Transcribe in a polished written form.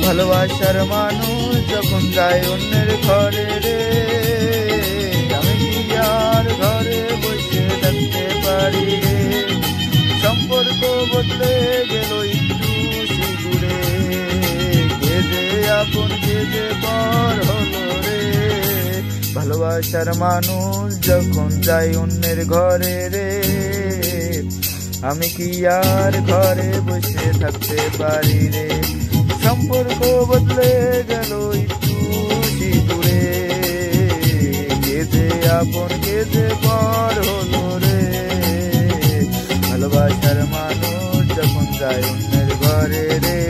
ভালোবাসার মানুষ যখন যায় অন্যের ঘরে রে, আমি কি আর ঘরে বসে থাকতে পারি রে। সম্পর্ক বদলে গেল একটু সিঁদুরে, কে যে আপন কে যে পর হলো রে। ভালোবাসার মানুষ যখন যায় অন্যের ঘরে রে, আমি কি আর ঘরে বসে থাকতে পারি রে। সম্পর্ক বদলে গেল একটু সিঁদুরে, কে যে আপন কে যে পর হলো রে। ভালোবাসার মানুষ যখন যায় অন্যের ঘরে রে।